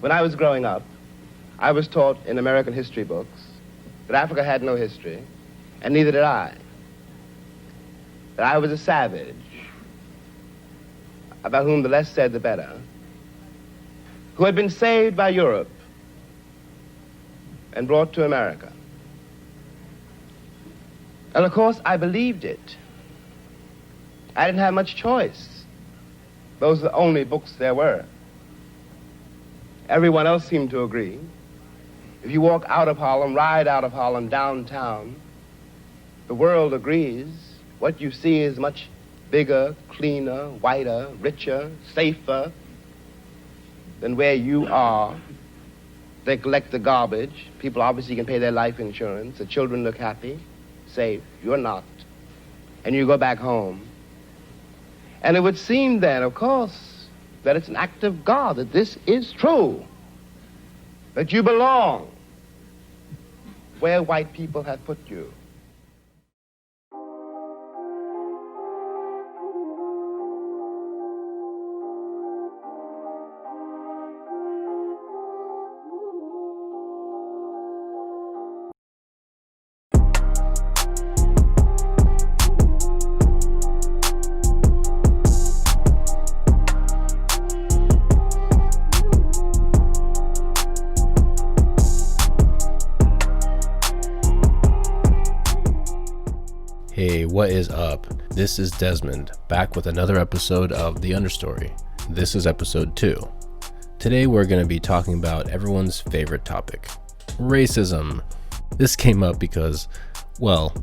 When I was growing up, I was taught in American history books that Africa had no history, and neither did I. That I was a savage, about whom the less said the better, who had been saved by Europe and brought to America. And of course, I believed it. I didn't have much choice. Those are the only books there were. Everyone else seemed to agree. If you walk out of Harlem, ride out of Harlem, downtown, the world agrees. What you see is much bigger, cleaner, whiter, richer, safer than where you are. They collect the garbage. People obviously can pay their life insurance. The children look happy, safe. You're not. And you go back home. And it would seem then, of course, that it's an act of God, that this is true, that you belong where white people have put you. Hey, what is up? This is Desmond, back with another episode of The Understory. This is episode 2. Today we're going to be talking about everyone's favorite topic, racism. This came up because, well,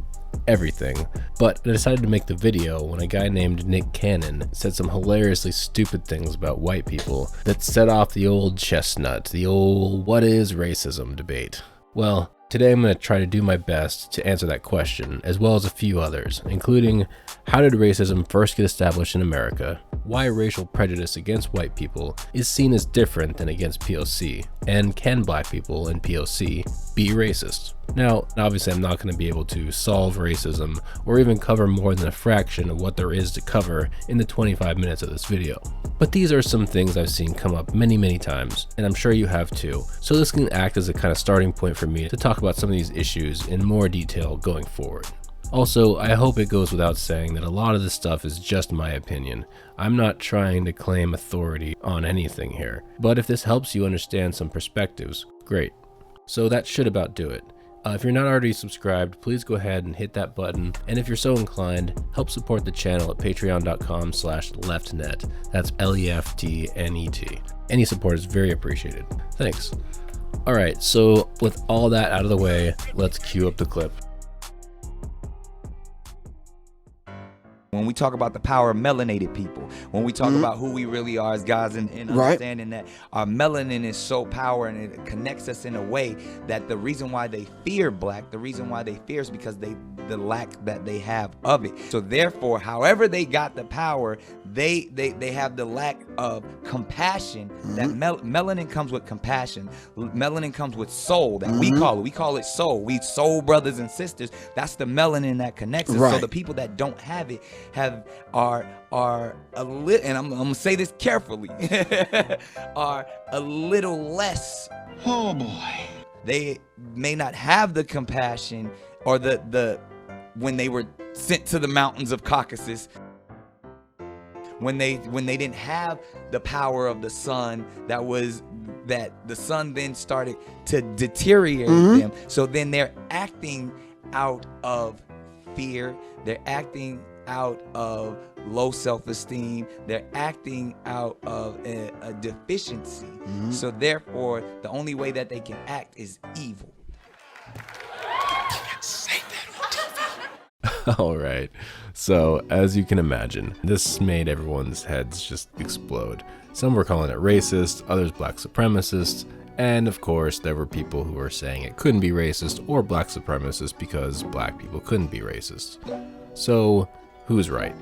everything, but I decided to make the video when a guy named Nick Cannon said some hilariously stupid things about white people that set off the old chestnut, the old what is racism debate. Well, today I'm going to try to do my best to answer that question, as well as a few others, including how did racism first get established in America, why racial prejudice against white people is seen as different than against POC, and can black people in POC be racist? Now, obviously I'm not going to be able to solve racism or even cover more than a fraction of what there is to cover in the 25 minutes of this video. But these are some things I've seen come up many times, and I'm sure you have too, so this can act as a kind of starting point for me to talk about some of these issues in more detail going forward. Also, I hope it goes without saying that a lot of this stuff is just my opinion. I'm not trying to claim authority on anything here, but if this helps you understand some perspectives, great. So that should about do it. If you're not already subscribed, please go ahead and hit that button, and if you're so inclined, help support the channel at patreon.com/leftnet. That's LEFTNET. Any support is very appreciated. Thanks. Alright, so with all that out of the way, let's cue up the clip. When we talk about the power of melanated people, when we talk about who we really are as guys, and understanding that our melanin is so powerful and it connects us in a way that the reason why they fear black, the reason why they fear is because the lack that they have of it. So therefore, however they got the power, they have the lack of compassion. That melanin comes with compassion. Melanin comes with soul, that we call it soul. We soul brothers and sisters. That's the melanin that connects us. So the people that don't have it are a little, and I'm gonna say this carefully, are a little less. Oh boy. They may not have the compassion or the when they were sent to the mountains of Caucasus, when they didn't have the power of the sun, that the sun then started to deteriorate them. So then they're acting out of fear. They're acting out of low self-esteem. They're acting out of a deficiency. So therefore, the only way that they can act is evil. Say that. Alright, so as you can imagine, this made everyone's heads just explode. Some were calling it racist, others black supremacist, and of course there were people who were saying it couldn't be racist or black supremacist because black people couldn't be racist. So, who's right?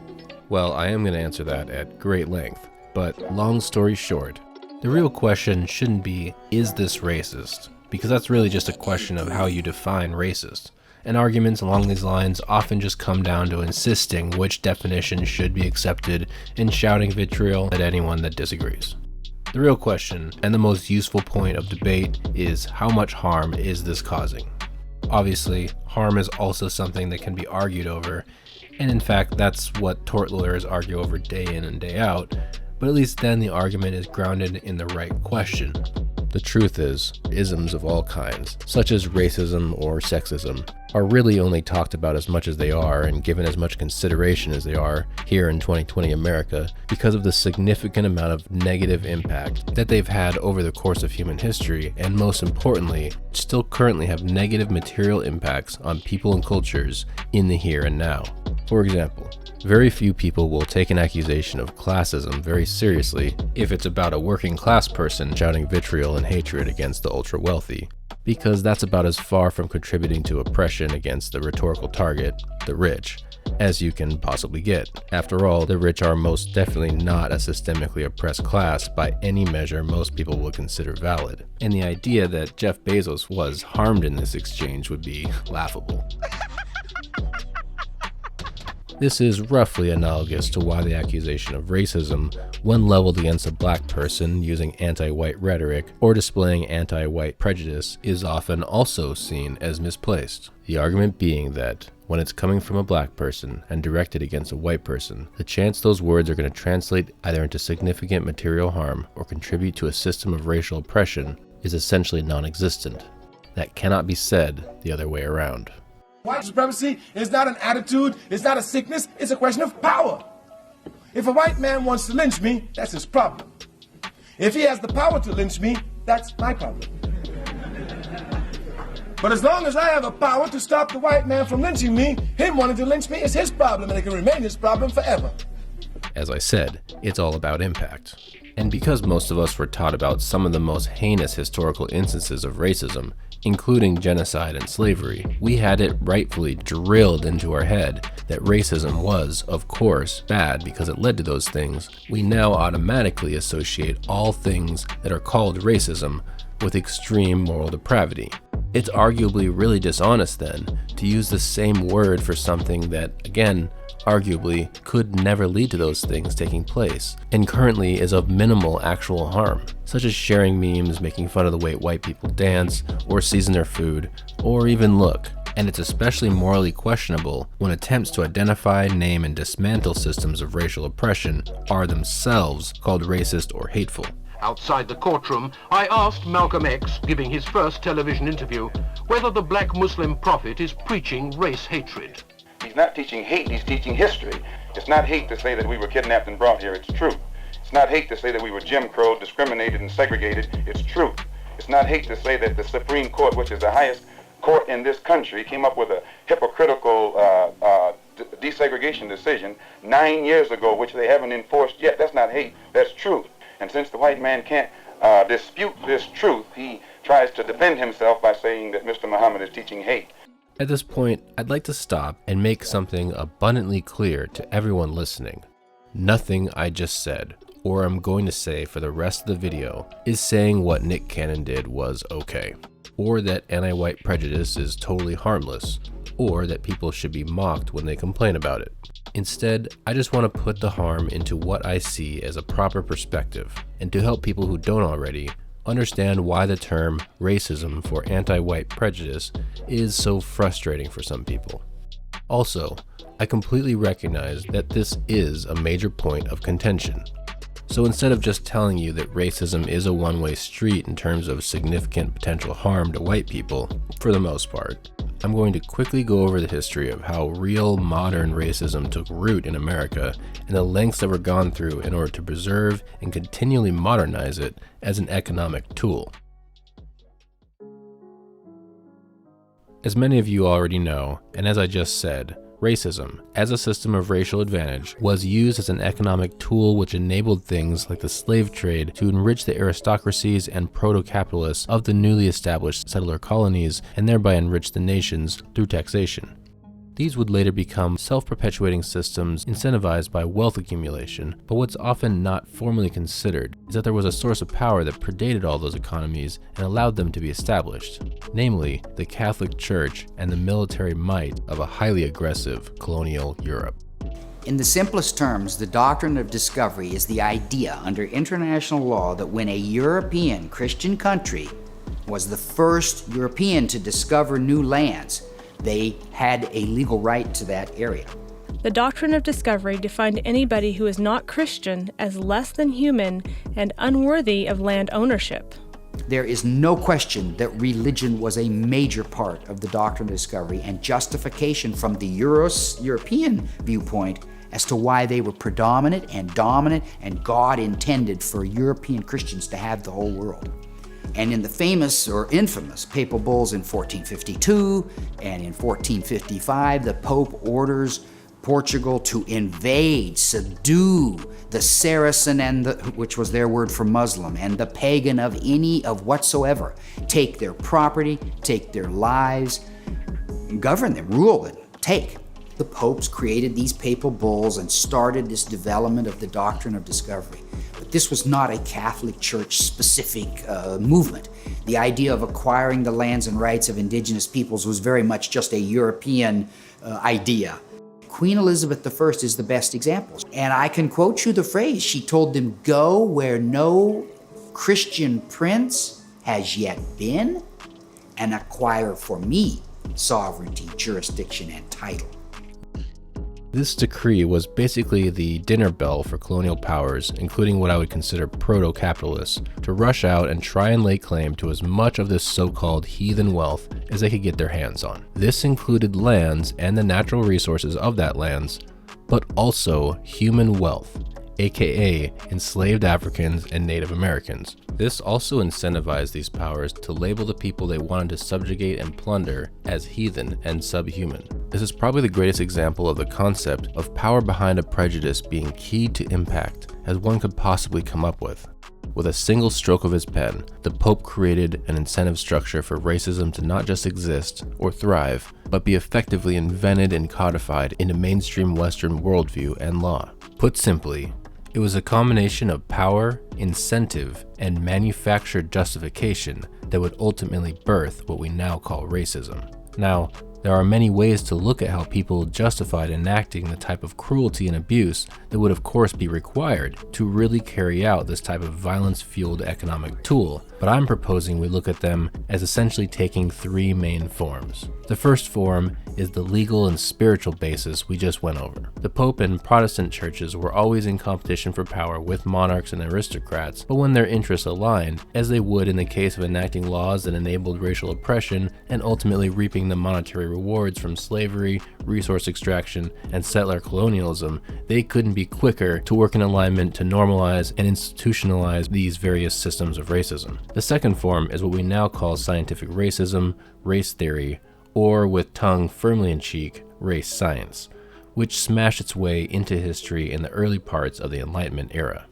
Well, I am going to answer that at great length, but long story short, the real question shouldn't be, is this racist? Because that's really just a question of how you define racist. And arguments along these lines often just come down to insisting which definition should be accepted and shouting vitriol at anyone that disagrees. The real question, and the most useful point of debate, is how much harm is this causing? Obviously, harm is also something that can be argued over, and in fact, that's what tort lawyers argue over day in and day out, but at least then the argument is grounded in the right question. The truth is, isms of all kinds, such as racism or sexism, are really only talked about as much as they are and given as much consideration as they are here in 2020 America because of the significant amount of negative impact that they've had over the course of human history, and most importantly, still currently have negative material impacts on people and cultures in the here and now. For example, very few people will take an accusation of classism very seriously if it's about a working class person shouting vitriol and hatred against the ultra wealthy, because that's about as far from contributing to oppression against the rhetorical target, the rich, as you can possibly get. After all, the rich are most definitely not a systemically oppressed class by any measure most people would consider valid, and the idea that Jeff Bezos was harmed in this exchange would be laughable. This is roughly analogous to why the accusation of racism, when leveled against a black person using anti-white rhetoric or displaying anti-white prejudice, is often also seen as misplaced. The argument being that, when it's coming from a black person and directed against a white person, the chance those words are going to translate either into significant material harm or contribute to a system of racial oppression is essentially non-existent. That cannot be said the other way around. White supremacy is not an attitude, it's not a sickness, it's a question of power. If a white man wants to lynch me, that's his problem. If he has the power to lynch me, that's my problem. But as long as I have the power to stop the white man from lynching me, him wanting to lynch me is his problem, and it can remain his problem forever. As I said, it's all about impact. And because most of us were taught about some of the most heinous historical instances of racism, including genocide and slavery, we had it rightfully drilled into our head that racism was, of course, bad because it led to those things. We now automatically associate all things that are called racism with extreme moral depravity. It's arguably really dishonest then to use the same word for something that, again, arguably could never lead to those things taking place, and currently is of minimal actual harm, such as sharing memes making fun of the way white people dance, or season their food, or even look. And it's especially morally questionable when attempts to identify, name, and dismantle systems of racial oppression are themselves called racist or hateful. Outside the courtroom, I asked Malcolm X, giving his first television interview, whether the black Muslim prophet is preaching race hatred. He's not teaching hate, he's teaching history. It's not hate to say that we were kidnapped and brought here, it's true. It's not hate to say that we were Jim Crow, discriminated and segregated, it's true. It's not hate to say that the Supreme Court, which is the highest court in this country, came up with a hypocritical desegregation decision 9 years ago, which they haven't enforced yet. That's not hate, that's truth. And since the white man can't dispute this truth, he tries to defend himself by saying that Mr. Muhammad is teaching hate. At this point, I'd like to stop and make something abundantly clear to everyone listening. Nothing I just said, or I'm going to say for the rest of the video, is saying what Nick Cannon did was okay, or that anti-white prejudice is totally harmless, or that people should be mocked when they complain about it. Instead, I just want to put the harm into what I see as a proper perspective, and to help people who don't already understand why the term racism for anti-white prejudice is so frustrating for some people. Also, I completely recognize that this is a major point of contention. So instead of just telling you that racism is a one-way street in terms of significant potential harm to white people, for the most part, I'm going to quickly go over the history of how real modern racism took root in America and the lengths that were gone through in order to preserve and continually modernize it as an economic tool. As many of you already know, and as I just said, racism, as a system of racial advantage, was used as an economic tool which enabled things like the slave trade to enrich the aristocracies and proto-capitalists of the newly established settler colonies and thereby enrich the nations through taxation. These would later become self-perpetuating systems incentivized by wealth accumulation, but what's often not formally considered is that there was a source of power that predated all those economies and allowed them to be established, namely the Catholic Church and the military might of a highly aggressive colonial Europe. In the simplest terms, the doctrine of discovery is the idea under international law that when a European Christian country was the first European to discover new lands, they had a legal right to that area. The doctrine of discovery defined anybody who is not Christian as less than human and unworthy of land ownership. There is no question that religion was a major part of the doctrine of discovery and justification from the European viewpoint as to why they were predominant and dominant, and God intended for European Christians to have the whole world. And in the famous or infamous papal bulls in 1452 and in 1455, the Pope orders Portugal to invade, subdue the Saracen, which was their word for Muslim, and the pagan of any of whatsoever, take their property, take their lives, govern them, rule them, take. The popes created these papal bulls and started this development of the doctrine of discovery. But this was not a Catholic Church specific movement. The idea of acquiring the lands and rights of indigenous peoples was very much just a European idea. Queen Elizabeth I is the best example. And I can quote you the phrase, she told them, "Go where no Christian prince has yet been, and acquire for me sovereignty, jurisdiction, and title." This decree was basically the dinner bell for colonial powers, including what I would consider proto-capitalists, to rush out and try and lay claim to as much of this so-called heathen wealth as they could get their hands on. This included lands and the natural resources of that lands, but also human wealth, aka enslaved Africans and Native Americans. This also incentivized these powers to label the people they wanted to subjugate and plunder as heathen and subhuman. This is probably the greatest example of the concept of power behind a prejudice being keyed to impact as one could possibly come up with. With a single stroke of his pen, the Pope created an incentive structure for racism to not just exist or thrive, but be effectively invented and codified into mainstream Western worldview and law. Put simply, it was a combination of power, incentive, and manufactured justification that would ultimately birth what we now call racism. Now, there are many ways to look at how people justified enacting the type of cruelty and abuse that would of course be required to really carry out this type of violence-fueled economic tool, but I'm proposing we look at them as essentially taking three main forms. The first form is the legal and spiritual basis we just went over. The Pope and Protestant churches were always in competition for power with monarchs and aristocrats, but when their interests aligned, as they would in the case of enacting laws that enabled racial oppression and ultimately reaping the monetary rewards from slavery, resource extraction, and settler colonialism, they couldn't be quicker to work in alignment to normalize and institutionalize these various systems of racism. The second form is what we now call scientific racism, race theory, or with tongue firmly in cheek, race science, which smashed its way into history in the early parts of the Enlightenment era.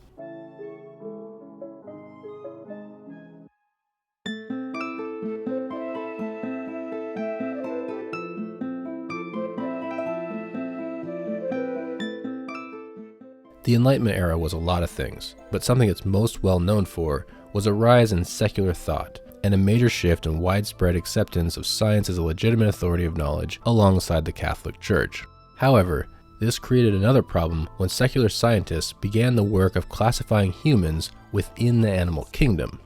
The Enlightenment era was a lot of things, but something it's most well known for was a rise in secular thought and a major shift in widespread acceptance of science as a legitimate authority of knowledge alongside the Catholic Church. However, this created another problem when secular scientists began the work of classifying humans within the animal kingdom.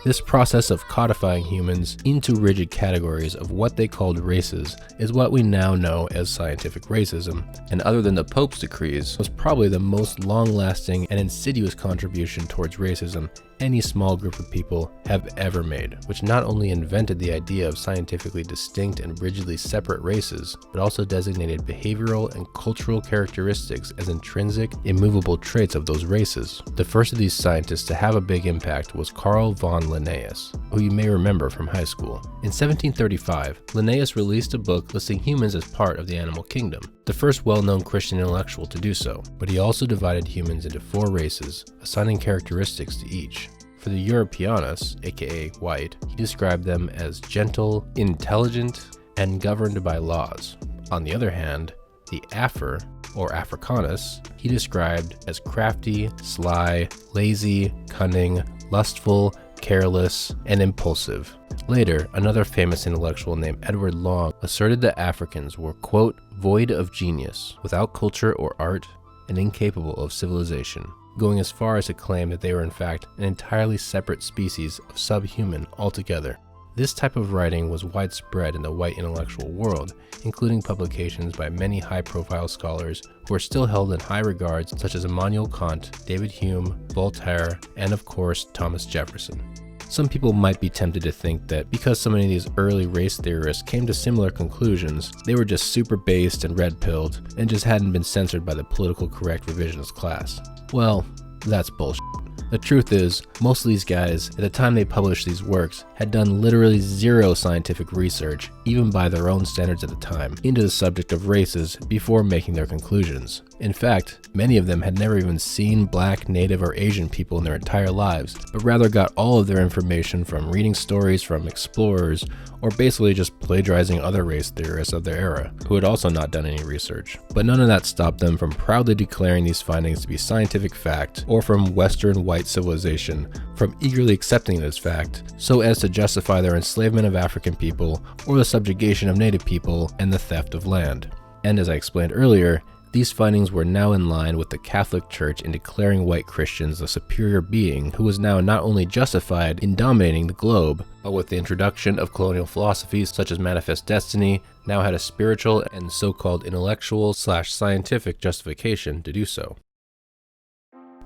This process of codifying humans into rigid categories of what they called races is what we now know as scientific racism, and other than the Pope's decrees, was probably the most long-lasting and insidious contribution towards racism any small group of people have ever made, which not only invented the idea of scientifically distinct and rigidly separate races, but also designated behavioral and cultural characteristics as intrinsic, immovable traits of those races. The first of these scientists to have a big impact was Carl von Linnaeus, who you may remember from high school. In 1735, Linnaeus released a book listing humans as part of the animal kingdom, the first well-known Christian intellectual to do so, but he also divided humans into 4 races, assigning characteristics to each. For the Europeanus, aka white, he described them as gentle, intelligent, and governed by laws. On the other hand, the Afar, or Africanus, he described as crafty, sly, lazy, cunning, lustful, careless, and impulsive. Later, another famous intellectual named Edward Long asserted that Africans were, quote, void of genius, without culture or art, and incapable of civilization, going as far as to claim that they were in fact an entirely separate species of subhuman altogether. This type of writing was widespread in the white intellectual world, including publications by many high-profile scholars who are still held in high regards, such as Immanuel Kant, David Hume, Voltaire, and of course Thomas Jefferson. Some people might be tempted to think that because so many of these early race theorists came to similar conclusions, they were just super based and red-pilled and just hadn't been censored by the politically correct revisionist class. Well, that's bullshit. The truth is, most of these guys, at the time they published these works, had done literally zero scientific research, even by their own standards at the time, into the subject of races before making their conclusions. In fact, many of them had never even seen Black, Native, or Asian people in their entire lives, but rather got all of their information from reading stories from explorers, or basically just plagiarizing other race theorists of their era, who had also not done any research. But none of that stopped them from proudly declaring these findings to be scientific fact, or from Western white civilization from eagerly accepting it as fact, so as to justify their enslavement of African people, or the subjugation of Native people, and the theft of land. And as I explained earlier, these findings were now in line with the Catholic Church in declaring white Christians a superior being who was now not only justified in dominating the globe, but with the introduction of colonial philosophies such as manifest destiny, now had a spiritual and so-called intellectual/scientific justification to do so.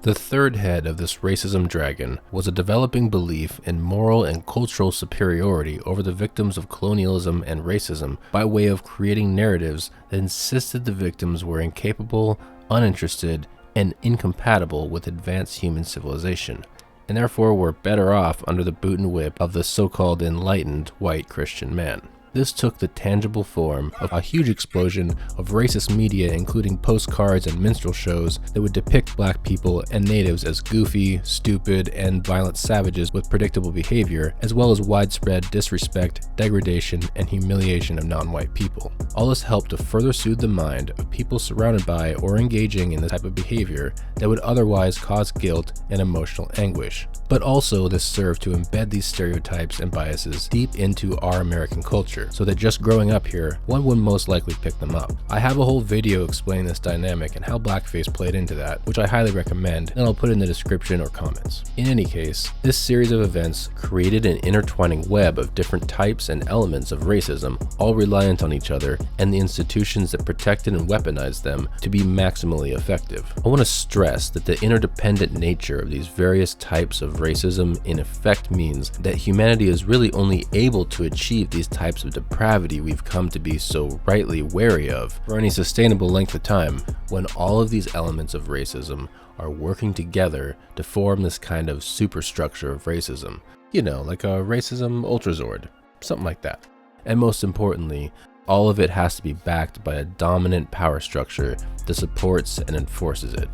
The third head of this racism dragon was a developing belief in moral and cultural superiority over the victims of colonialism and racism by way of creating narratives that insisted the victims were incapable, uninterested, and incompatible with advanced human civilization, and therefore were better off under the boot and whip of the so-called enlightened white Christian man. This took the tangible form of a huge explosion of racist media, including postcards and minstrel shows that would depict Black people and natives as goofy, stupid, and violent savages with predictable behavior, as well as widespread disrespect, degradation, and humiliation of non-white people. All this helped to further soothe the mind of people surrounded by or engaging in the type of behavior that would otherwise cause guilt and emotional anguish. But also this served to embed these stereotypes and biases deep into our American culture, so that just growing up here, one would most likely pick them up. I have a whole video explaining this dynamic and how blackface played into that, which I highly recommend, and I'll put in the description or comments. In any case, this series of events created an intertwining web of different types and elements of racism, all reliant on each other, and the institutions that protected and weaponized them to be maximally effective. I want to stress that the interdependent nature of these various types of racism in effect means that humanity is really only able to achieve these types of depravity we've come to be so rightly wary of for any sustainable length of time when all of these elements of racism are working together to form this kind of superstructure of racism. You know, like a racism ultrazord, something like that. And most importantly, all of it has to be backed by a dominant power structure that supports and enforces it.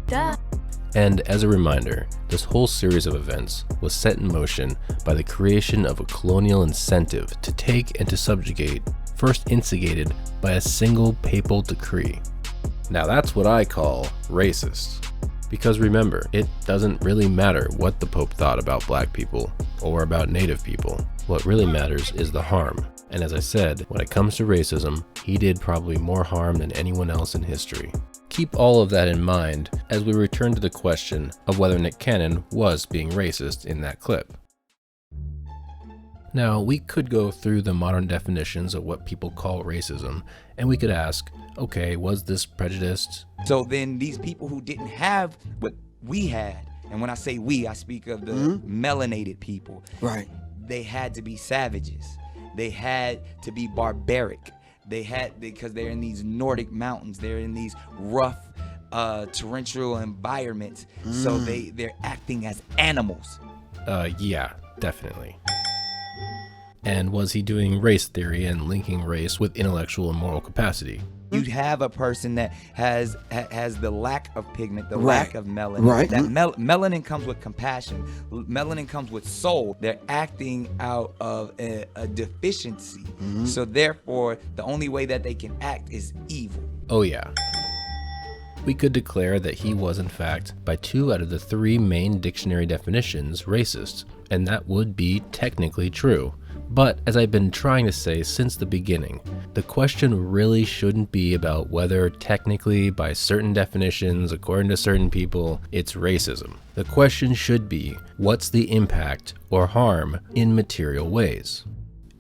Duh. And as a reminder, this whole series of events was set in motion by the creation of a colonial incentive to take and to subjugate, first instigated by a single papal decree. Now that's what I call racist. Because remember, it doesn't really matter what the Pope thought about Black people or about Native people. What really matters is the harm. And as I said, when it comes to racism, he did probably more harm than anyone else in history. Keep all of that in mind as we return to the question of whether Nick Cannon was being racist in that clip. Now, we could go through the modern definitions of what people call racism, and we could ask, okay, was this prejudiced? So then these people who didn't have what we had, and when I say we, I speak of the melanated people. Right. They had to be savages. They had to be barbaric. Because they're in these Nordic mountains, they're in these rough, torrential environments. So they're acting as animals. Yeah, definitely. And was he doing race theory and linking race with intellectual and moral capacity? You'd have a person that has the lack of pigment, the Right. lack of melanin. Right. That melanin comes with compassion. Melanin comes with soul. They're acting out of a deficiency. So therefore, the only way that they can act is evil. Oh yeah. We could declare that he was in fact, by 2 out of the 3 main dictionary definitions, racist, and that would be technically true. But as I've been trying to say since the beginning, the question really shouldn't be about whether technically, by certain definitions, according to certain people, it's racism. The question should be, what's the impact or harm in material ways?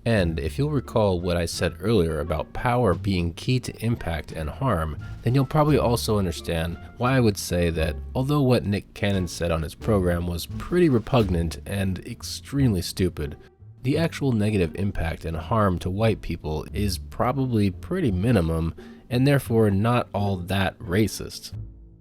And if you'll recall what I said earlier about power being key to impact and harm, then you'll probably also understand why I would say that although what Nick Cannon said on his program was pretty repugnant and extremely stupid, the actual negative impact and harm to white people is probably pretty minimum and therefore not all that racist.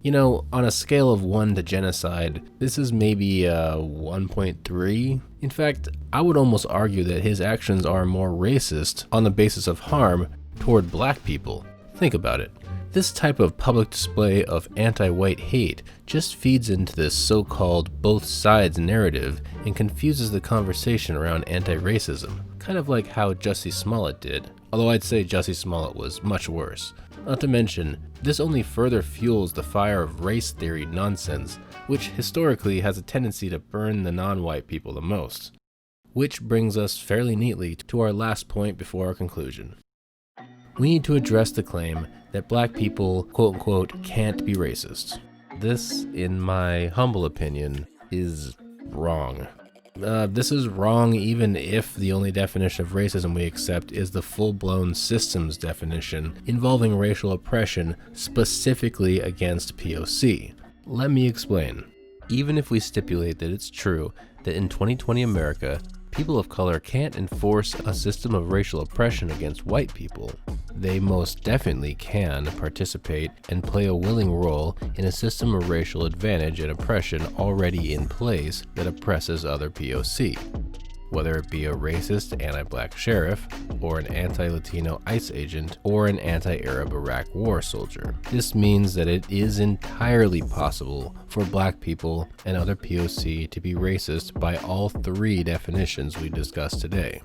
You know, on a scale of 1 to genocide, this is maybe a 1.3. In fact, I would almost argue that his actions are more racist on the basis of harm toward black people. Think about it. This type of public display of anti-white hate just feeds into this so-called both sides narrative and confuses the conversation around anti-racism, kind of like how Jussie Smollett did, although I'd say Jussie Smollett was much worse. Not to mention, this only further fuels the fire of race theory nonsense, which historically has a tendency to burn the non-white people the most. Which brings us fairly neatly to our last point before our conclusion. We need to address the claim that black people, quote unquote, can't be racist. This, in my humble opinion, is wrong. This is wrong even if the only definition of racism we accept is the full-blown systems definition involving racial oppression specifically against POC. Let me explain. Even if we stipulate that it's true that in 2020 America, people of color can't enforce a system of racial oppression against white people, they most definitely can participate and play a willing role in a system of racial advantage and oppression already in place that oppresses other POC. Whether it be a racist anti-black sheriff, or an anti-Latino ICE agent, or an anti-Arab Iraq war soldier. This means that it is entirely possible for black people and other POC to be racist by all three definitions we discussed today.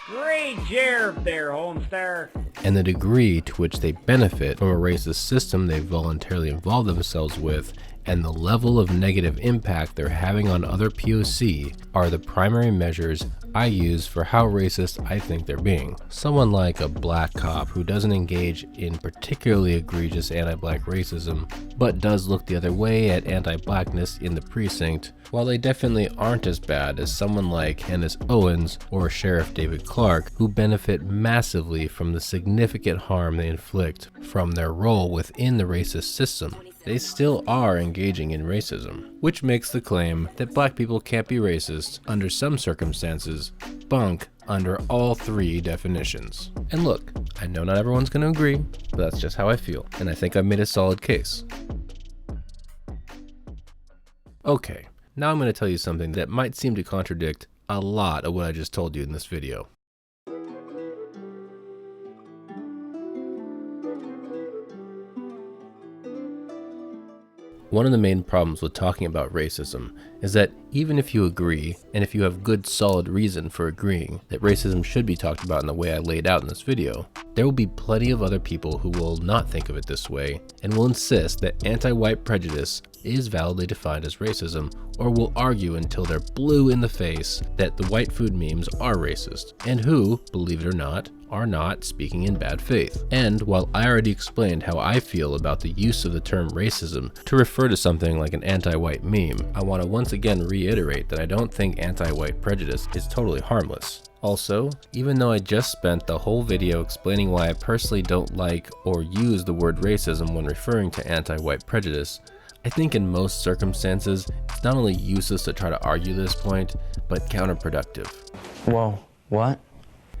Great job there, Homestar. And the degree to which they benefit from a racist system they voluntarily involve themselves with and the level of negative impact they're having on other POC are the primary measures I use for how racist I think they're being. Someone like a black cop who doesn't engage in particularly egregious anti-black racism, but does look the other way at anti-blackness in the precinct, while they definitely aren't as bad as someone like Candace Owens or Sheriff David Clarke, who benefit massively from the significant harm they inflict from their role within the racist system. They still are engaging in racism, which makes the claim that black people can't be racist under some circumstances bunk under all three definitions. And look, I know not everyone's going to agree, but that's just how I feel, and I think I've made a solid case. Okay, now I'm going to tell you something that might seem to contradict a lot of what I just told you in this video. One of the main problems with talking about racism is that even if you agree, and if you have good solid reason for agreeing that racism should be talked about in the way I laid out in this video, there will be plenty of other people who will not think of it this way and will insist that anti-white prejudice is validly defined as racism, or will argue until they're blue in the face that the white food memes are racist, and who, believe it or not, are not speaking in bad faith. And while I already explained how I feel about the use of the term racism to refer to something like an anti-white meme, I want to once again reiterate that I don't think anti-white prejudice is totally harmless. Also, even though I just spent the whole video explaining why I personally don't like or use the word racism when referring to anti-white prejudice, I think in most circumstances, it's not only useless to try to argue this point, but counterproductive. Whoa, what?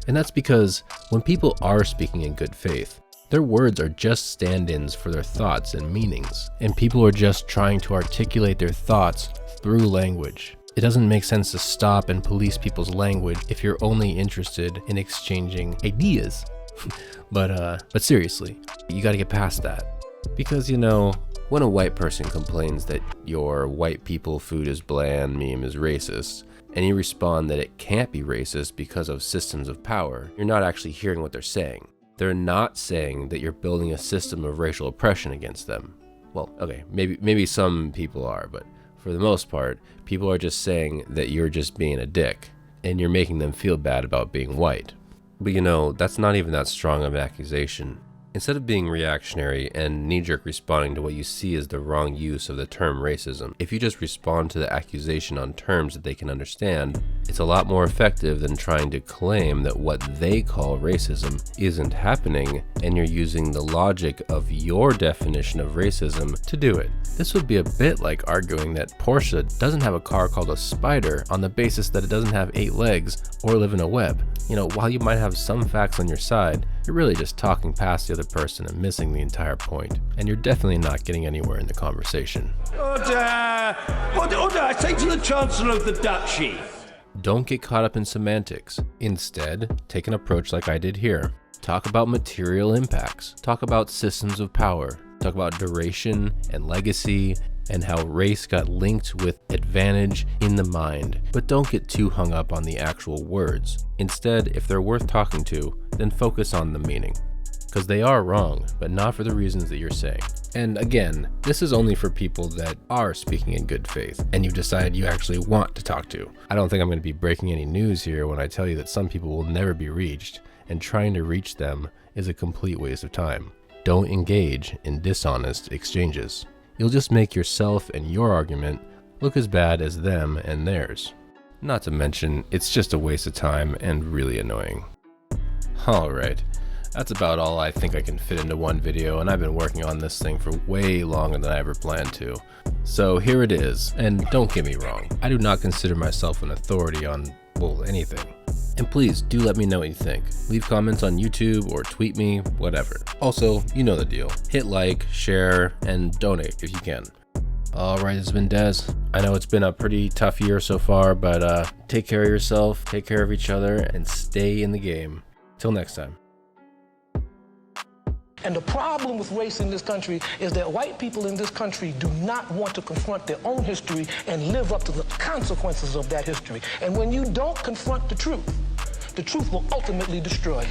And that's because when people are speaking in good faith, their words are just stand-ins for their thoughts and meanings, and people are just trying to articulate their thoughts through language. It doesn't make sense to stop and police people's language if you're only interested in exchanging ideas. But seriously, you gotta get past that. Because, you know, when a white person complains that your white people food is bland meme is racist, and you respond that it can't be racist because of systems of power, you're not actually hearing what they're saying. They're not saying that you're building a system of racial oppression against them. Well, okay, maybe some people are, but for the most part, people are just saying that you're just being a dick. and you're making them feel bad about being white. But you know, that's not even that strong of an accusation. Instead of being reactionary and knee-jerk responding to what you see as the wrong use of the term racism, if you just respond to the accusation on terms that they can understand, it's a lot more effective than trying to claim that what they call racism isn't happening, and you're using the logic of your definition of racism to do it. This would be a bit like arguing that Porsche doesn't have a car called a Spider on the basis that it doesn't have 8 legs or live in a web. You know, while you might have some facts on your side, you're really just talking past the other person and missing the entire point. And you're definitely not getting anywhere in the conversation. Order! I say to the Chancellor of the Duchy. Don't get caught up in semantics. Instead, take an approach like I did here. Talk about material impacts. Talk about systems of power. Talk about duration and legacy and how race got linked with advantage in the mind. But don't get too hung up on the actual words. Instead, if they're worth talking to, then focus on the meaning. Because they are wrong, but not for the reasons that you're saying. And again, this is only for people that are speaking in good faith and you decide you actually want to talk to. I don't think I'm going to be breaking any news here when I tell you that some people will never be reached, and trying to reach them is a complete waste of time. Don't engage in dishonest exchanges. You'll just make yourself and your argument look as bad as them and theirs. Not to mention, it's just a waste of time and really annoying. Alright, that's about all I think I can fit into one video, and I've been working on this thing for way longer than I ever planned to. So here it is, and don't get me wrong, I do not consider myself an authority on, well, anything. And please do let me know what you think. Leave comments on YouTube or tweet me, whatever. Also, you know the deal. Hit like, share, and donate if you can. Alright, this has been Des. I know it's been a pretty tough year so far, but take care of yourself, take care of each other, and stay in the game. Till next time. And the problem with race in this country is that white people in this country do not want to confront their own history and live up to the consequences of that history. And when you don't confront the truth will ultimately destroy you.